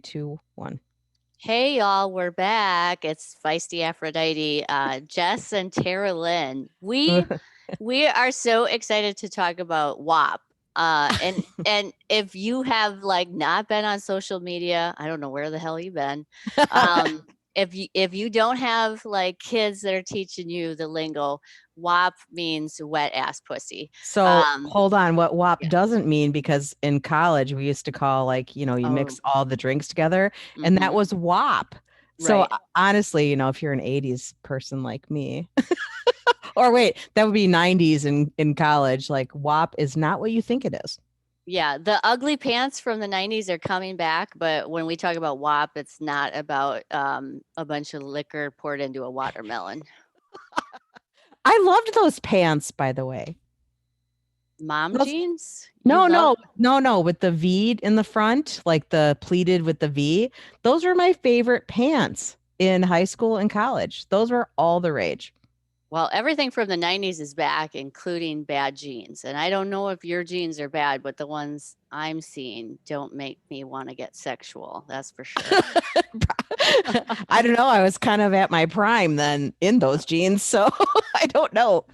2, 1. Hey y'all, we're back. It's Feisty Aphrodite, Jess and Teralyn. We are so excited to talk about WAP. And if you have like not been on social media, I don't know where the hell you've been. Um, if you don't have like kids that are teaching you the lingo, WAP means wet ass pussy. So Um, hold on, what WAP yeah. doesn't mean, because in college we used to call, like, you Oh, mix all the drinks together, and that mm-hmm. was WAP. So Right. honestly, if you're an 80s person like me, or wait, that would be 90s in college, like WAP is not what you think it is. Yeah, the ugly pants from the 90s are coming back, but when we talk about WAP, it's not about a bunch of liquor poured into a watermelon. I loved those pants, by the way. Mom Those, jeans? You no, love no, no, no, with the V in the front, like the pleated with the V. Those were my favorite pants in high school and college. Those were all the rage. well, everything from the 90s is back, including bad jeans. And I don't know if your jeans are bad, but the ones I'm seeing don't make me want to get sexual. That's for sure. I don't know. I was kind of at my prime then in those jeans, so I don't know.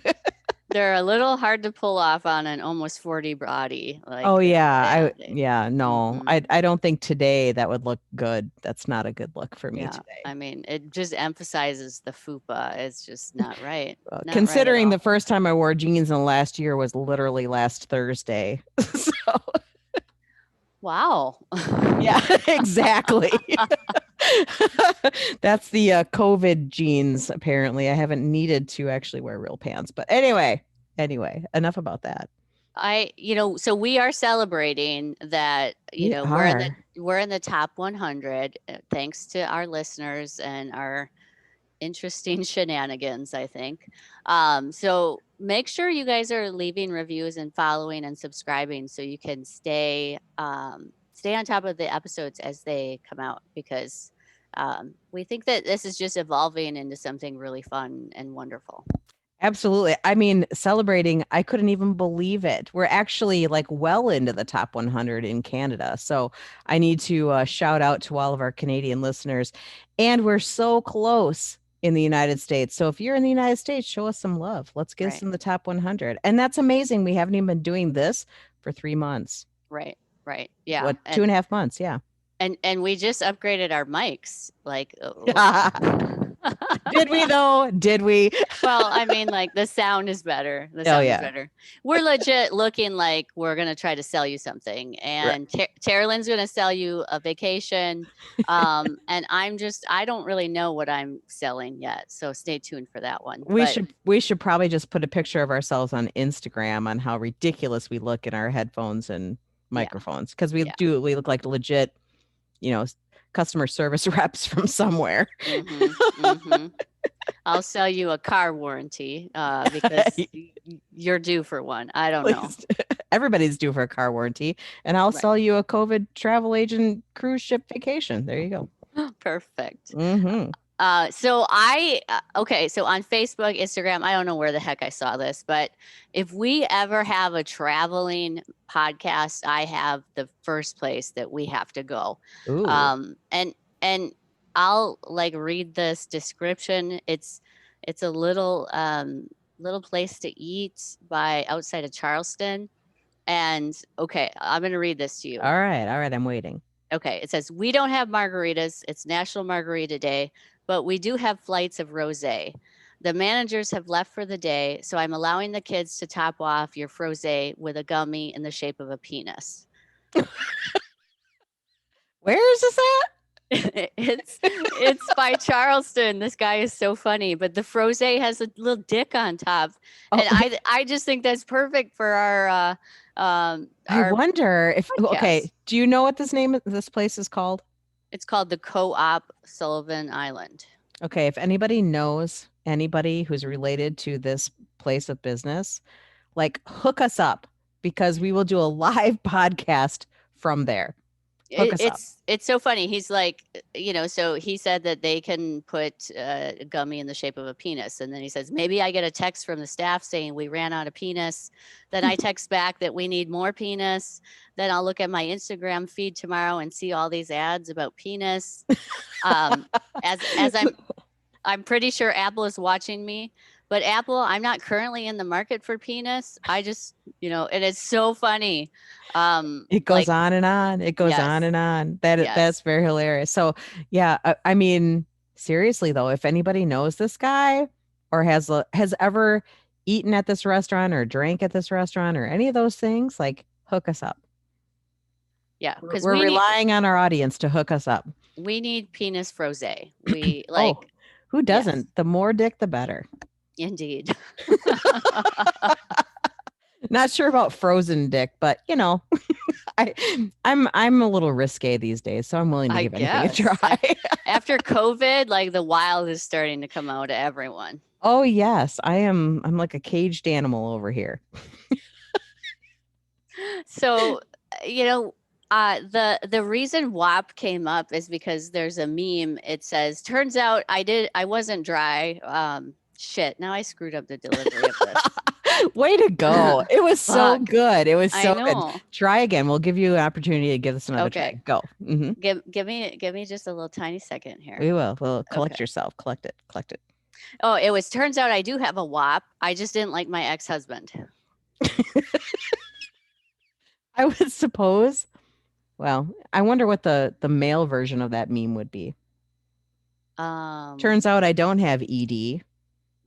They're a little hard to pull off on an almost 40 body. Oh Like, yeah, yeah. no. Mhm. I don't think today that would look good. That's not a good look for me Yeah, today. I mean, it just emphasizes the fupa. It's just not right. Not right at Considering all. the first time I wore jeans in the last year was literally last Thursday. So Wow. yeah, exactly. That's the COVID jeans. Apparently, I haven't needed to actually wear real pants. But anyway, enough about that. So we are celebrating that, We we're in are. the top 100 thanks to our listeners and our interesting shenanigans, I think. So make sure you guys are leaving reviews and following and subscribing so you can stay on top of the episodes as they come out because we think that this is just evolving into something really fun and wonderful. Absolutely. I mean, celebrating, I couldn't even believe it. We're actually like well into the top 100 in Canada. So I need to shout out to all of our Canadian listeners. And we're so close in the United States. So if you're in the United States, show us some love. Let's get us Right. in the top 100. And that's amazing. We haven't even been doing this for 3 months. Right. Right. Yeah. What, 2.5 months? Yeah. And we just upgraded our mics. Like, Did we though? Did we? well, I mean, like the sound is better. The Oh, sound is yeah. better. We're legit looking like we're gonna try to sell you something, Right. and Teralyn's gonna sell you a vacation. And I don't really know what I'm selling yet, so stay tuned for that one. We But should we should probably just put a picture of ourselves on Instagram on how ridiculous we look in our headphones and yeah, microphones, because yeah. we look like legit, you know, customer service reps from somewhere. Mm-hmm. Mm-hmm. I'll sell you a car warranty because you're due for one. I don't know. Please. Everybody's due for a car warranty, and I'll Right. sell you a COVID travel agent cruise ship vacation. There you go. Perfect. Hmm. So on Facebook, Instagram, I don't know where the heck I saw this, but if we ever have a traveling podcast, I have the first place that we have to go. Ooh. And I'll like read this description. It's a little place to eat by outside of Charleston. And okay, I'm going to read this to you. All right, I'm waiting. Okay, it says, "We don't have margaritas. It's National Margarita Day, but we do have flights of rosé. The managers have left for the day, so I'm allowing the kids to top off your frosé with a gummy in the shape of a penis." Where is this at? It's by Charleston. This guy is so funny, but the frosé has a little dick on top, Oh, and I just think that's perfect for I our wonder if, podcast. okay, do you know what this place is called? It's called the Co-op Sullivan Island. Okay, if anybody knows anybody who's related to this place of business, like hook us up, because we will do a live podcast from there. Hook us up. It's so funny. He's like, so he said that they can put a gummy in the shape of a penis, and then he says maybe I get a text from the staff saying we ran out of penis. Then I text back that we need more penis. Then I'll look at my Instagram feed tomorrow and see all these ads about penis. Um, as I'm pretty sure Apple is watching me, but Apple, I'm not currently in the market for penis. I just, and it's so funny. It goes Like, on and on. It goes on yes, and on. That's yes. very hilarious. So yeah, I mean, seriously though, if anybody knows this guy or has ever eaten at this restaurant or drank at this restaurant or any of those things, like hook us up. Yeah, We're, because we're relying on our audience to hook us up. we need penis froze. We Oh, like, who yes, doesn't? The more dick, the better. indeed. Not sure about frozen dick, but I I'm a little risque these days, so I'm willing to I give anything a guess. try. After COVID, like the wild is starting to come out of everyone. Oh yes, I'm like a caged animal over here. So, you know, the reason WAP came up is because there's a meme. It says, "Turns out I wasn't dry." Shit. Now I screwed up the delivery of this. Way to go. It was so Fuck. good. It was I so good. know. Try again. We'll give you an opportunity to give this another try. Okay. Go. Give me just a little tiny second here. We will. We'll collect Okay. yourself. Collect it. Collect it. Oh, turns out I do have a WAP. I just didn't like my ex-husband. I would suppose. Well, I wonder what the male version of that meme would be. Turns Um, out I don't have ED.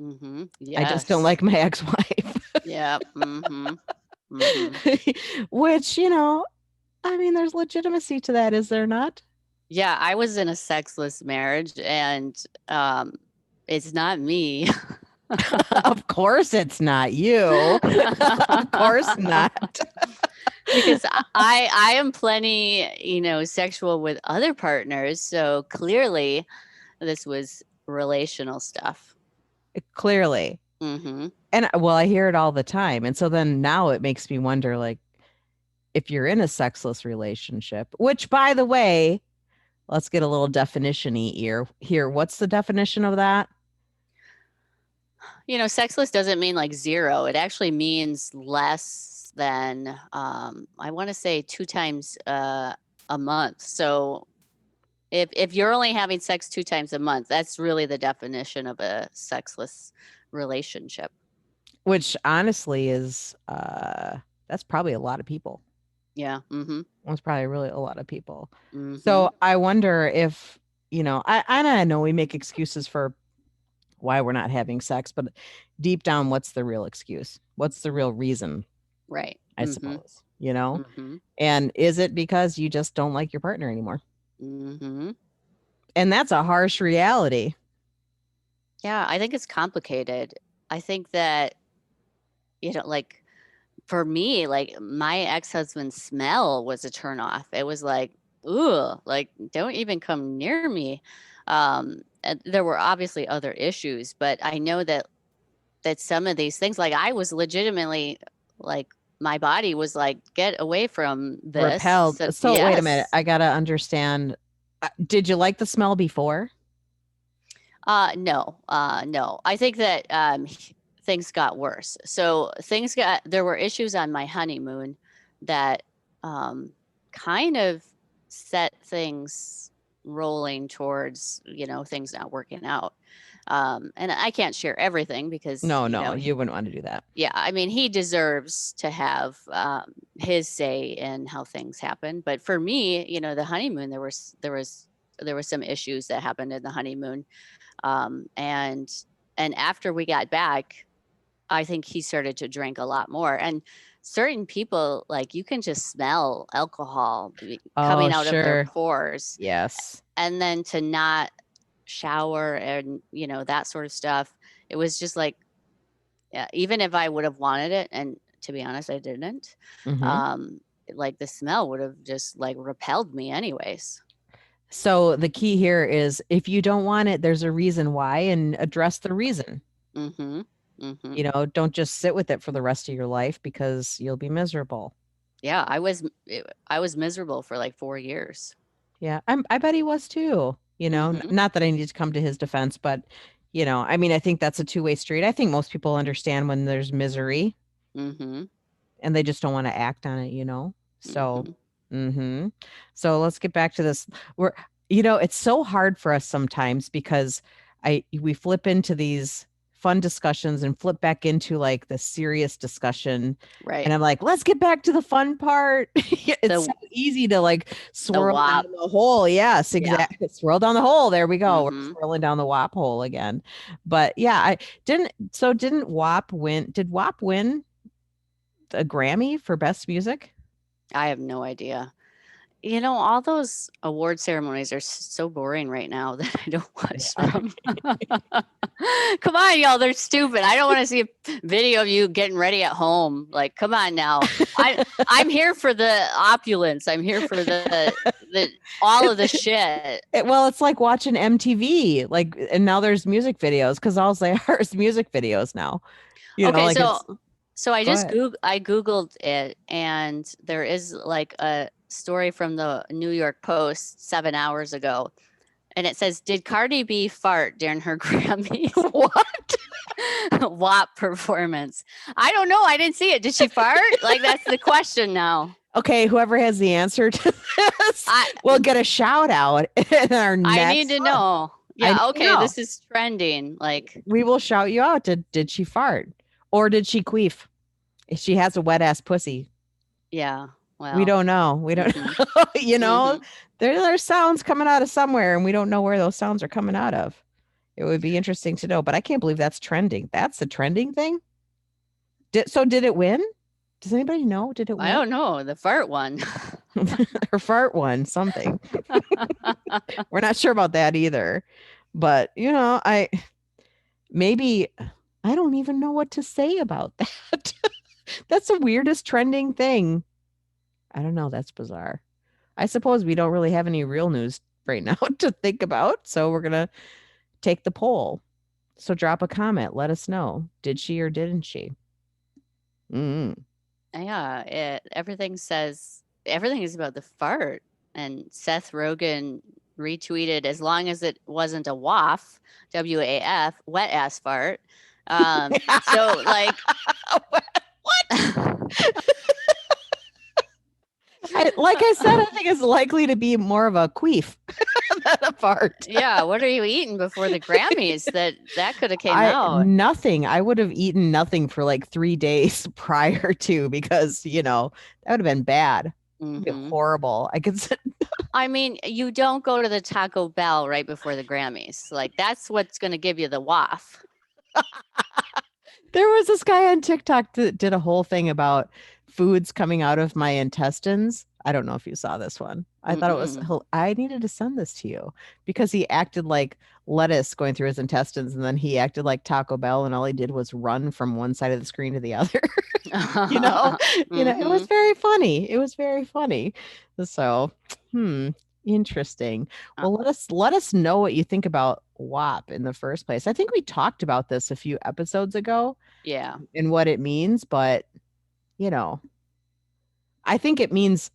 I just don't yes. like my ex-wife. Yeah. Mm-hmm. Mm-hmm. Which, I mean, there's legitimacy to that, is there not? Yeah, I was in a sexless marriage and it's not me. Of course it's not you. Of course not. Because I am plenty, sexual with other partners, so clearly this was relational stuff. Clearly. Mm-hmm. And well, I hear it all the time. And so then now it makes me wonder, like, if you're in a sexless relationship, which by the way, let's get a little definition-y here. What's the definition of that? Sexless doesn't mean like zero. It actually means less than, I want to say 2 times a month. So if you're only having sex 2 times a month, that's really the definition of a sexless relationship. Which honestly is that's probably a lot of people. Yeah. Mm-hmm. That's probably really a lot of people. Mm-hmm. So I wonder if, I know we make excuses for why we're not having sex, but deep down, what's the real excuse? What's the real reason? Right. I Mm-hmm. suppose, Mm-hmm. and is it because you just don't like your partner anymore? Mm-hmm. And that's a harsh reality. Yeah, I think it's complicated. I think that, like for me, like my ex-husband's smell was a turnoff. It was like, ooh, like don't even come near me. And there were obviously other issues, but I know that some of these things, like I was legitimately like my body was like, get away from this. Repelled. So So wait a minute. yes. I gotta understand. Did you like the smell before? No, no. I think that things got worse. So there were issues on my honeymoon that kind of set things rolling towards, things not working out. And I can't share everything because, No, no, you wouldn't want to do that. yeah, I mean, he deserves to have his say in how things happen. But for me, the honeymoon, there was some issues that happened in the honeymoon, and after we got back, I think he started to drink a lot more. And certain people, like you can just smell alcohol Oh, coming out of their sure. pores, Yes. and then to not shower and that sort of stuff. It was just like, yeah, even if I would have wanted it, and to be honest, I didn't. Hmm. Um, like the smell would have just like repelled me, anyways. So the key here is if you don't want it, there's a reason why and address the reason. Mm-hmm. Mm-hmm. Don't just sit with it for the rest of your life because you'll be miserable. Yeah, I was miserable for like 4 years. Yeah, I bet he was too. Mhm. Not that I need to come to his defense, but I mean, I think that's a two-way street. I think most people understand when there's misery Mhm. and they just don't want to act on it. So, Mhm. hmm so let's get back to this. We're, it's so hard for us sometimes because we flip into these fun discussions and flip back into like the serious discussion. And Right. I'm like, let's get back to the fun part. It's so The easy to like the swirl down WAP. the hole. Yes, Yeah. exactly. Swirl down the hole. There we go. We're Mhm. swirling down the WAP hole again. But yeah, didn't WAP win? Did WAP win a Grammy for best music? I have no idea. You know, all those award ceremonies are so boring right now that I don't They watch are. them. Come on, y'all, they're stupid. I don't want to see a video of you getting ready at home. Like, come on now. I I'm here for the opulence. I'm here for the all of It's the shit. well, it's like watching MTV, like, and now there's music videos because all they are is music videos now. Okay, Like so it's. I Go just ahead. googled it, and there is like a story from the New York Post 7 hours ago, and it says, "Did Cardi B fart during her Grammys What? WAP performance?" I don't know. I didn't see it. Did she fart? Like that's the question now. Okay, whoever has the answer to this I will get a shout out in our I need next. to know. I Yeah. need to Okay. know. This is trending. Like, We will shout you out. Did she fart or did she queef? If she has a wet ass pussy, yeah. we Well. don't know. We don't Mm-hmm. know. Mm-hmm. There's sounds coming out of somewhere, and we don't know where those sounds are coming out of. It would be interesting to know, but I can't believe that's trending. That's the trending thing. Did it win? Does anybody know? Did it I win? don't know. The fart one. Her fart won something. We're not sure about that either. But, I maybe I don't even know what to say about that. That's the weirdest trending thing. I don't know. That's bizarre. I suppose we don't really have any real news right now to think about. So we're going to take the poll. So drop a comment. Let us know. Did she or didn't she? Mm. Yeah, everything is about the fart. And Seth Rogen retweeted, as long as it wasn't a WAF, WAF, wet ass fart. So like Like I said, I think it's likely to be more of a queef than a fart. yeah, what are you eating before the Grammys that could have came I out? nothing. I would have eaten nothing for like 3 days prior to because that would have been bad. It'd be Hmm. horrible. I could. I mean, you don't go to the Taco Bell right before the Grammys. Like that's what's going to give you the waff. There was this guy on TikTok that did a whole thing about foods coming out of my intestines. I don't know if you saw this one. I thought it was, Mm-mm. I needed to send this to you because he acted like lettuce going through his intestines and then he acted like Taco Bell and all he did was run from one side of the screen to the other. you know, it was Hmm. very funny. It was very funny. So, hmm, interesting. Well, let us know what you think about WAP in the first place. I think we talked about this a few episodes ago Yeah. and what it means, but you know, I think it means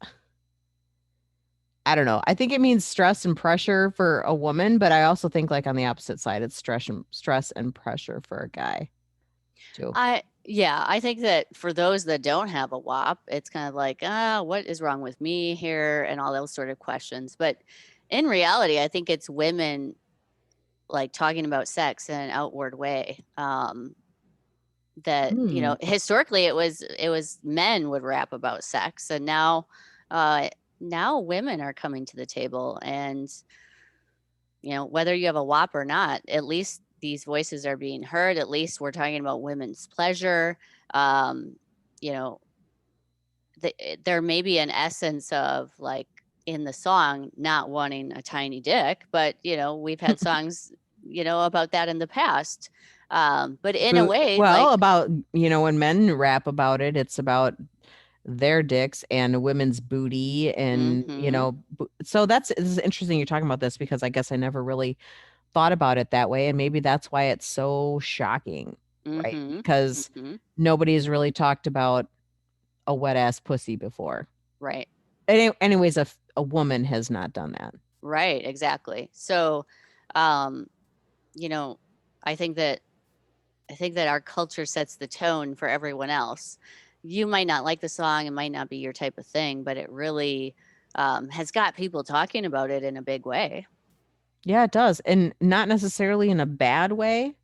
I don't know. I think it means stress and pressure for a woman, but I also think like on the opposite side, it's stress and pressure for a guy too. I think that for those that don't have a WAP, it's kind of like, what is wrong with me here and all those sort of questions. But in reality, I think it's women like talking about sex in an outward way. That, Hmm. historically it was men would rap about sex, and uh now women are coming to the table, and whether you have a WAP or not, at least these voices are being heard. At least we're talking about women's pleasure. um you know there may be an essence of like in the song not wanting a tiny dick, but we've had songs about that in the past. But in a way, Well, like, about when men rap about it, it's about their dicks and women's booty and mhm, so it's interesting you're talking about this because I guess I never really thought about it that way and maybe that's why it's so shocking, right? mhm, Because mhm, nobody's really talked about a wet ass pussy before. Right. Anyways, a woman has not done that. Right. Exactly. So, um, you know, I think that I think that our culture sets the tone for everyone else. You might not like the song, it might not be your type of thing, but it really has got people talking about it in a big way. Yeah, it does. And not necessarily in a bad way.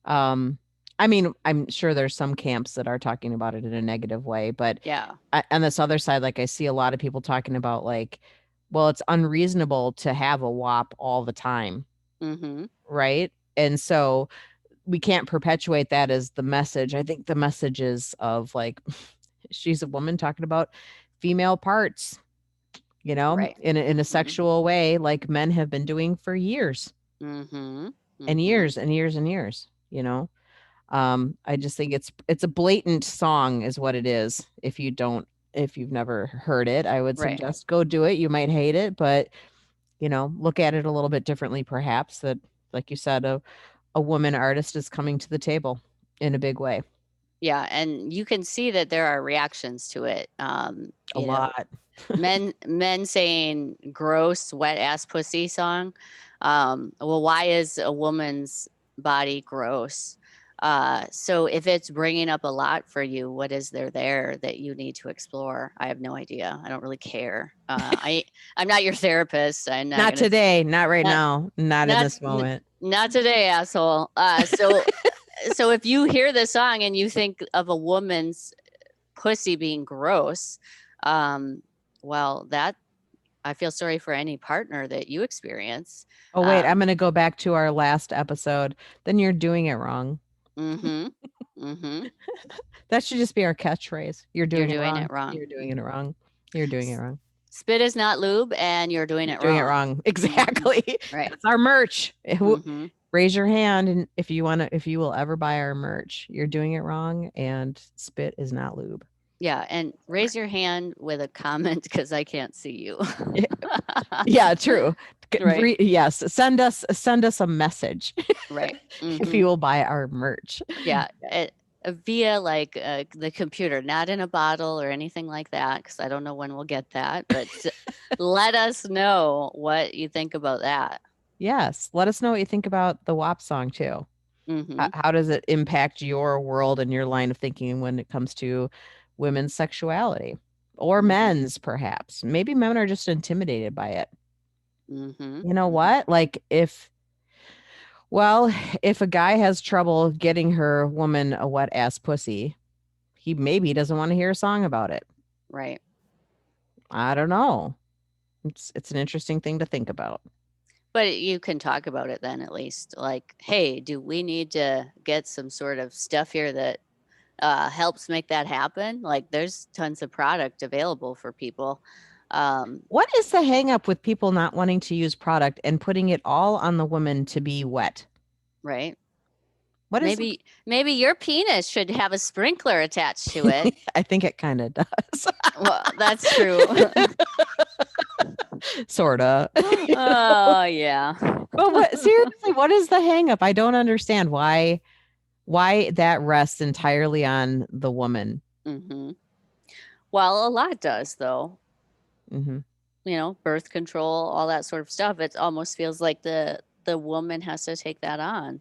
Um, I mean, I'm sure there's some camps that are talking about it in a negative way, but Yeah. on this other side, like I see a lot of people talking about like, well, it's unreasonable to have a WAP all the time, Mm-hmm. right? And so we can't perpetuate that as the message. I think the message is of like, she's a woman talking about female parts, Right. in a Mm-hmm. sexual way, like men have been doing for years Mm-hmm. and Mm-hmm. years and years and years. I just think it's a blatant song is what it is. If you've never heard it, I would Right. suggest go do it. You might hate it, but look at it a little bit differently perhaps that like you said, a woman artist is coming to the table in a big way. Yeah. And you can see that there are reactions to it. A lot. Men saying gross wet ass pussy song. Well, why is a woman's body gross? So if it's bringing up a lot for you, what is there that you need to explore? I have no idea. I don't really care. I'm not your therapist. I'm not Not gonna today, not right not now, not in not this moment. not today, asshole. So if you hear this song and you think of a woman's pussy being gross, um, well, that I feel sorry for any partner that you experience. Oh wait, I'm Um, going to go back to our last episode. Then you're doing it wrong. mm-hmm. Mm-hmm. That should just be our catchphrase. You're You're doing it doing wrong. it wrong. You're doing it wrong. You're doing it S- wrong. Spit is not lube, and you're doing You're it doing it wrong. wrong. Mm-hmm. Exactly. Right. That's our merch. Mm-hmm. Raise your hand and if you will ever buy our merch. You're doing it wrong and spit is not lube. Yeah, and raise your hand with a comment because I can't see you. Yeah, yeah, true. Right. Yes, send us a message Right. if Mm-hmm. you will buy our merch. Yeah. Via like the computer, not in a bottle or anything like that, because I don't know when we'll get that. But let us know what you think about that. Yes, let us know what you think about the WAP song too. Mm-hmm. How does it impact your world and your line of thinking when it comes to women's sexuality or Mm-hmm. men's, perhaps? Maybe men are just intimidated by it. Mm-hmm. You know Mm-hmm. what? Like, well, if a guy has trouble getting her woman a wet ass pussy, he maybe doesn't want to hear a song about it. Right. I don't know. It's an interesting thing to think about. But you can talk about it then at least. Like, hey, do we need to get some sort of stuff here that helps make that happen? Like, there's tons of product available for people. Um, What is the hang up with people not wanting to use product and putting it all on the woman to be wet? right. What is Maybe your penis should have a sprinkler attached to it. I think it kind of does. Well, that's true. Sorta. Oh yeah. But what seriously, what is the hang up? I don't understand why that rests entirely on the woman. Hmm. Well, a lot does though. Hmm. Birth control, all that sort of stuff. It almost feels like the woman has to take that on.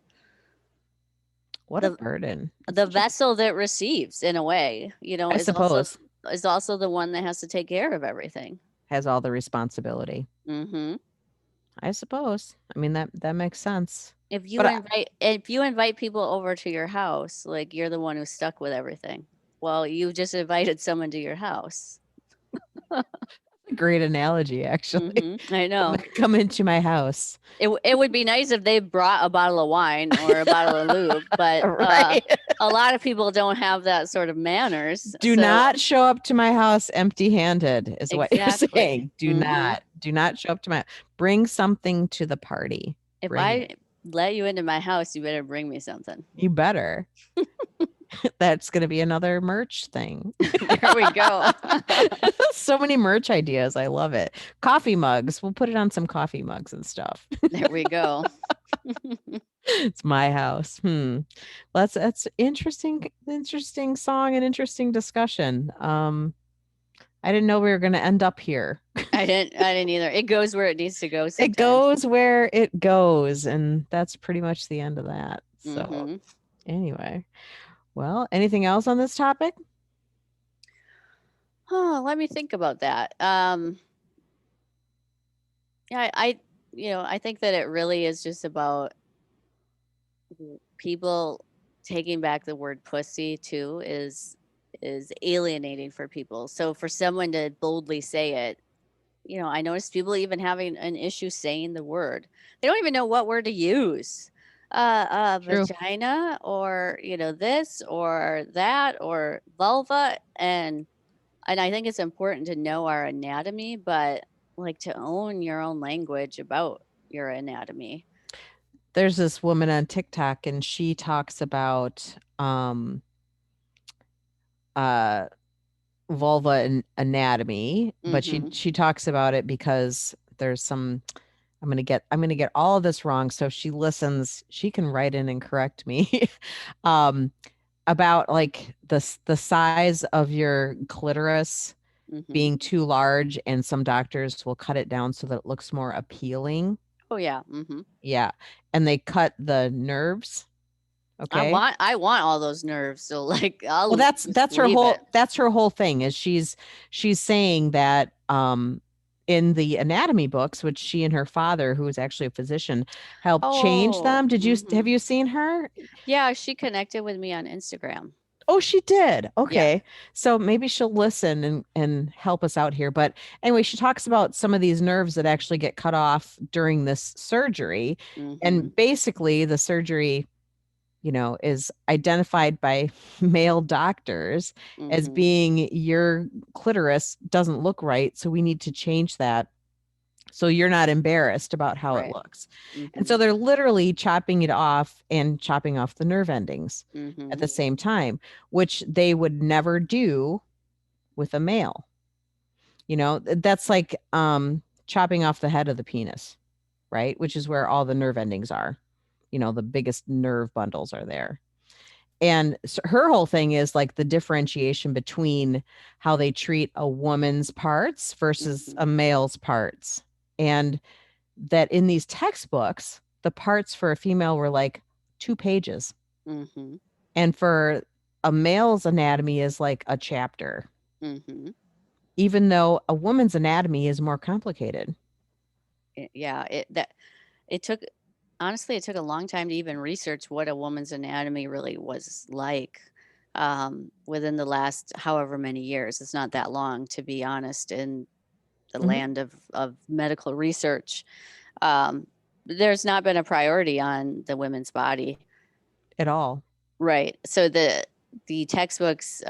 What a The burden. It's the such a vessel that receives, in a way, I suppose is also the one that has to take care of everything. has all the responsibility. Hmm. I suppose. I mean that makes sense. If you But invite people over to your house, like you're the one who's stuck with everything. Well, you just invited someone to your house. a great analogy actually. I know. Come into my house. It would be nice if they brought a bottle of wine or a bottle of lube, but Right. a lot of people don't have that sort of manners. Do So not show up to my house empty-handed is what you're exactly. saying. Do Hmm. not. Do not show up to my bring something to the party. If Bring I it. let you into my house, you better bring me something. You better. That's going to be another merch thing. There we go. So many merch ideas. I love it. Coffee mugs. We'll put it on some coffee mugs and stuff. There we go. It's my house. Well, that's interesting song and interesting discussion. I didn't know we were going to end up here. I didn't either. It goes where it needs to go It sometimes. goes where it goes, and that's pretty much the end of that. So, Mm-hmm. anyway, well, anything else on this topic? Oh, let me think about that. Yeah, I think that it really is just about people taking back the word pussy too is alienating for people. So for someone to boldly say it, I noticed people even having an issue saying the word. They don't even know what word to use. True. Vagina or, this or that or vulva. And I think it's important to know our anatomy, but like to own your own language about your anatomy. There's this woman on TikTok, and she talks about uh vulva and anatomy, but she Mm-hmm. she talks about it because there's some I'm gonna get all of this wrong. So if she listens, she can write in and correct me. um about like the size of your clitoris Mm-hmm. being too large, and some doctors will cut it down so that it looks more appealing. Oh yeah. Mm-hmm. Yeah. And they cut the nerves. I Okay. want I want all those nerves. So like Well, I'll that's just that's her leave it. whole thing is she's saying that in the anatomy books, which she and her father, who is actually a physician, helped change Oh. them. Have Mm-hmm. you seen her? Yeah, she connected with me on Instagram. Oh, she did. Yeah. Okay. So maybe she'll listen and help us out here. But anyway, she talks about some of these nerves that actually get cut off during this surgery. Mm-hmm. And basically, the surgery, is identified by male doctors as Mm-hmm. being your clitoris doesn't look right. So we need to change that so you're not embarrassed about how it Right. looks. And Mm-hmm. so they're literally chopping it off and chopping off the nerve endings at Mm-hmm. the same time, which they would never do with a male. That's like chopping off the head of the penis, right? Which is where all the nerve endings are. The biggest nerve bundles are there. And so her whole thing is like the differentiation between how they treat a woman's parts versus Mm-hmm. a male's parts. And that in these textbooks, the parts for a female were like 2 pages. Mm-hmm. And for a male's anatomy is like a chapter, Mm-hmm. even though a woman's anatomy is more complicated. Yeah. It took honestly, it took a long time to even research what a woman's anatomy really was like within the last however many years. It's not that long, to be honest, in the Mhm. land of medical research. Um, there's not been a priority on the women's body. At all. Right. So the textbooks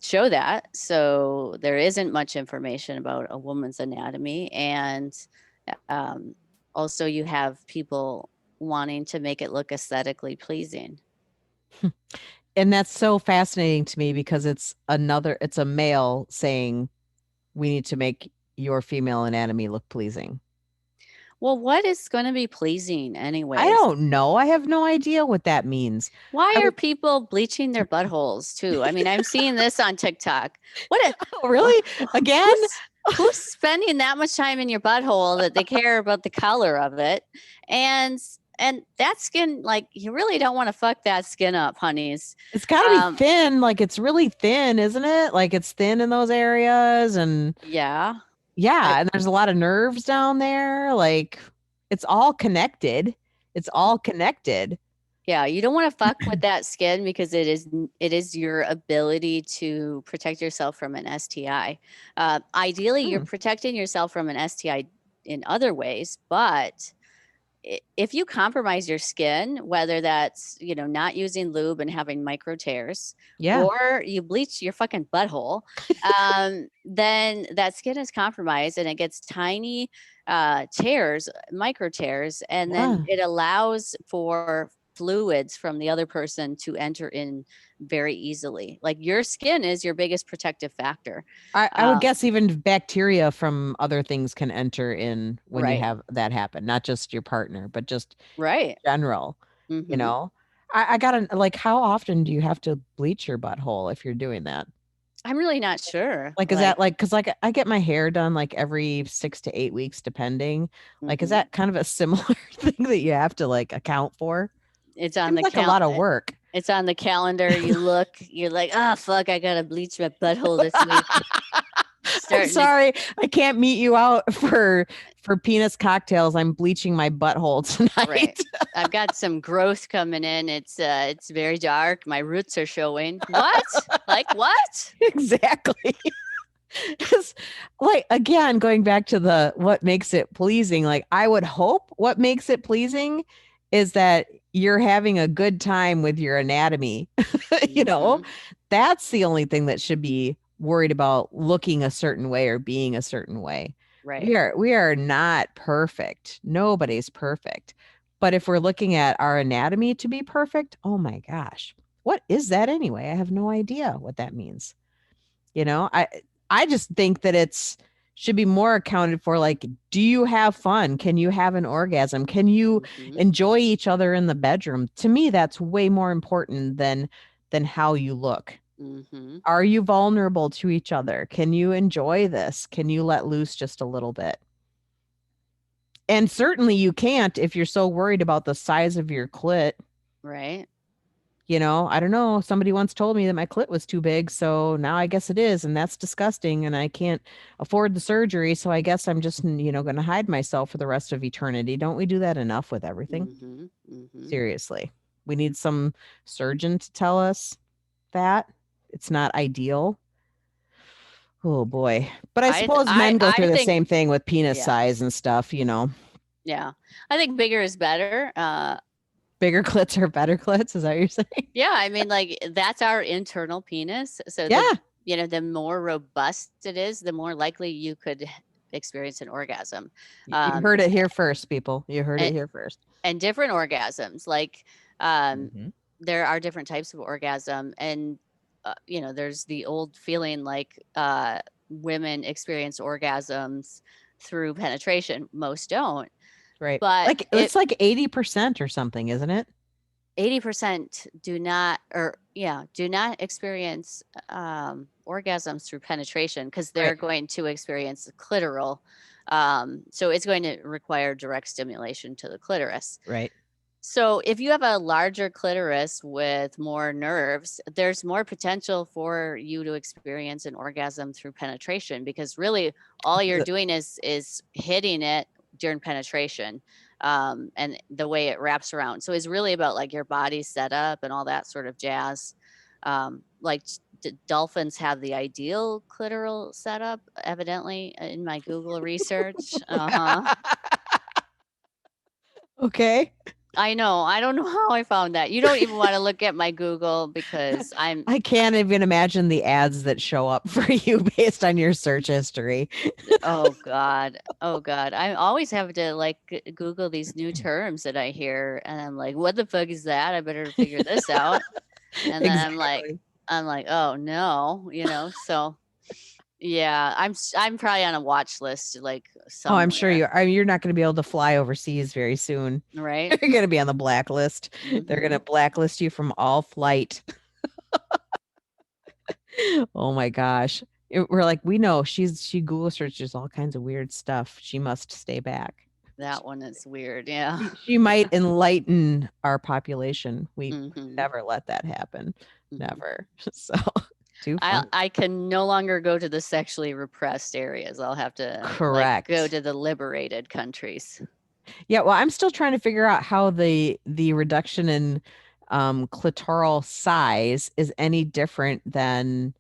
show that. So there isn't much information about a woman's anatomy, and um, also you have people wanting to make it look aesthetically pleasing. And that's so fascinating to me because it's a male saying we need to make your female anatomy look pleasing. Well, what is going to be pleasing, I anyways? don't know. I have no idea what that means. Why I are would people bleaching their buttholes too? I mean, I'm seeing this on TikTok. What a Oh, really? Again? who's spending that much time in your butthole that they care about the color of it? And and that skin, like you really don't want to fuck that skin up, honeys. It's got to be Um, thin, like it's really thin, isn't it? Like it's thin in those areas, and yeah. I, yeah, and there's a lot of nerves down there, like it's all connected. It's all connected. yeah, you don't want to fuck with that skin because it is your ability to protect yourself from an STI. Ideally, you're Hmm. protecting yourself from an STI in other ways, but if you compromise your skin, whether that's not using lube and having micro tears, Yeah. or you bleach your fucking butthole, then that skin is compromised and it gets tiny tears, micro tears, and then Yeah. it allows for fluids from the other person to enter in very easily. Like your skin is your biggest protective factor. I would Uh, guess even bacteria from other things can enter in when you right, have that happen, not just your partner, but just right. general, you Hmm. know? I gotta like, how often do you have to bleach your butthole if you're doing that? I'm really not sure. Like, is Like, that like, because like I get my hair done like every 6 to 8 weeks, depending. Like, is hmm, that kind of a similar thing that you have to like account for? it's on Seems the like a lot of work. it's on the calendar. You look, you're like, oh fuck, I gotta bleach my butthole this week. I'm Starting to sorry, I can't meet you out for penis cocktails. I'm bleaching my butthole right. tonight. I've got some growth coming in. It's very dark. My roots are showing. What? Like what? Exactly. Because, like, again, going back to the what makes it pleasing, like, I would hope what makes it pleasing is that you're having a good time with your anatomy. You know, Hmm. that's the only thing that should be worried about looking a certain way or being a certain way. Right. We are not perfect. Nobody's perfect. But if we're looking at our anatomy to be perfect, oh my gosh, what is that anyway? I have no idea what that means. You know, I just think that it's should be more accounted for. Like, do you have fun? Can you have an orgasm? Can you Hmm. enjoy each other in the bedroom? To me, that's way more important than how you look. Hmm. Are you vulnerable to each other? Can you enjoy this? Can you let loose just a little bit? And certainly you can't if you're so worried about the size of your clit. Right. You know, I don't know. Somebody once told me that my clit was too big, so now I guess it is, and that's disgusting, and I can't afford the surgery, so I guess I'm just, going to hide myself for the rest of eternity. Don't we do that enough with everything? Hmm. Hmm. Seriously. We need some surgeon to tell us that it's not ideal. Oh boy. But I suppose men go I through the think same thing with penis yeah. size and stuff. Yeah. I think bigger is better. Bigger clits are better clits, is that what you're saying? Yeah, I mean, like that's our internal penis. So Yeah. the more robust it is, the more likely you could experience an orgasm. You Um, heard it here first, people. You heard it and, here first. and different orgasms, like um, Mhm. there are different types of orgasm, and there's the old feeling like women experience orgasms through penetration. Most don't, Right. but Like, it's like 80% or something, isn't it? 80% do not, or yeah, do not experience orgasms through penetration because they're Right. going to experience clitoral. So it's going to require direct stimulation to the clitoris. Right. So if you have a larger clitoris with more nerves, there's more potential for you to experience an orgasm through penetration because really all you're doing is hitting it during penetration, and the way it wraps around. So it's really about like your body setup and all that sort of jazz. Like dolphins have the ideal clitoral setup, evidently, in my Google research. Uh huh. Okay. I know. I don't know how I found that. You don't even want to look at my Google because I'm, I can't even imagine the ads that show up for you based on your search history. oh God. Oh God. I always have to like Google these new terms that I hear and I'm like, what the fuck is that? I better figure this out. And then Exactly. I'm like, oh no, so yeah, I'm probably on a watch list like Oh, I'm sure somewhere, you're not going to be able to fly overseas very soon. right? You're going to be on the blacklist. They're going Mm-hmm. to blacklist you from all flight. Oh my gosh. We're like, we know she Google searches all kinds of weird stuff. She must stay back. That one is weird. Yeah. She might enlighten our population. We would Mm-hmm. never let that happen. Mm-hmm. Never. So too I funny. I can no longer go to the sexually repressed areas. I'll have to like go Correct. to the liberated countries. Yeah, well, I'm still trying to figure out how the reduction in clitoral size is any different than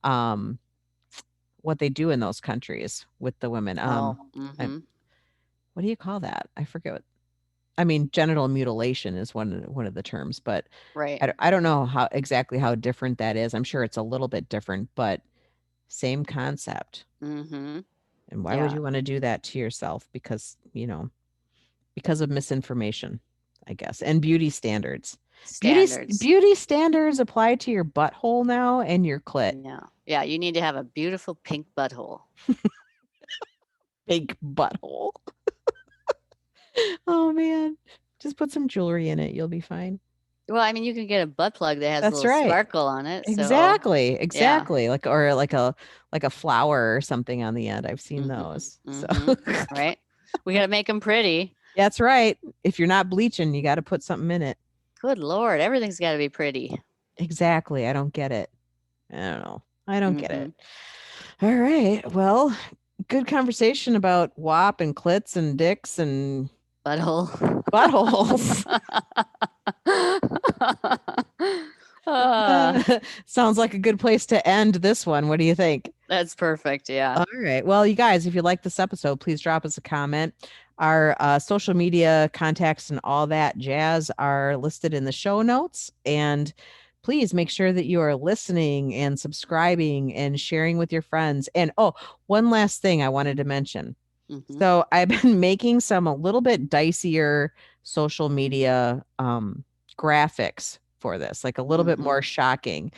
um what they do in those countries with the women. Oh, I, mm-hmm. what do you call that? I forget what I mean, genital mutilation is one of the terms, but Right. I don't know how different that is. I'm sure it's a little bit different, but same concept. Mm-hmm. And why would Yeah. you want to do that to yourself? Because of misinformation. I guess, and beauty standards. Standards. Beauty standards apply to your butthole now and your clit. Yeah. Yeah. You need to have a beautiful pink butthole. Big butthole. Oh man. Just put some jewelry in it. You'll be fine. Well, I mean, you can get a butt plug that has a That's little right. sparkle on it. So, Exactly. yeah. Exactly. Like a flower or something on the end. I've seen those. So Right. We got to make them pretty. that's right. If you're not bleaching, you got to put something in it. Good Lord. Everything's got to be pretty. Exactly. I don't get it. I don't know. I don't get Mm-hmm. it. All right. Well, good conversation about WAP and clits and dicks and Butthole. buttholes. uh, Sounds like a good place to end this one. What do you think? that's perfect. Yeah. All right. Well, you guys, if you like this episode, please drop us a comment. Our social media contacts and all that jazz are listed in the show notes. And please make sure that you are listening and subscribing and sharing with your friends. And oh, one last thing I wanted to mention. Mm-hmm. So I've been making some a little bit dicier social media graphics for this, like a little bit more shocking.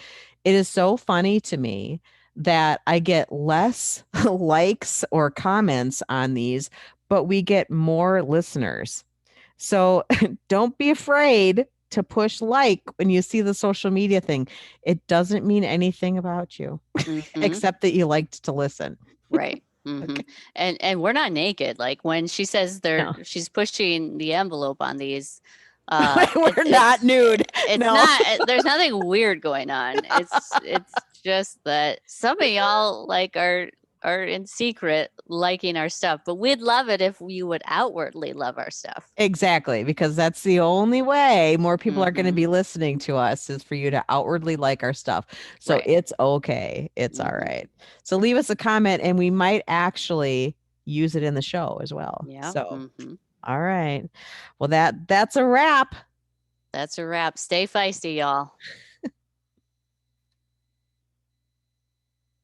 It is so funny to me that I get less likes or comments on these, but we get more listeners. So don't be afraid to push like when you see the social media thing. It doesn't mean anything about you except that you liked to listen. Right. Mm-hmm. Okay. And we're not naked. Like when she says No. she's pushing the envelope on these, We're not nude. it's No. not, there's nothing weird going on. It's just that some of y'all like are in secret liking our stuff, but we'd love it if you would outwardly love our stuff. Exactly, because that's the only way more people are going to be listening to us is for you to outwardly like our stuff. So Right. it's okay. It's all right. So leave us a comment and we might actually use it in the show as well. Yeah. So, all right. Well, that's a wrap. That's a wrap. Stay feisty, y'all.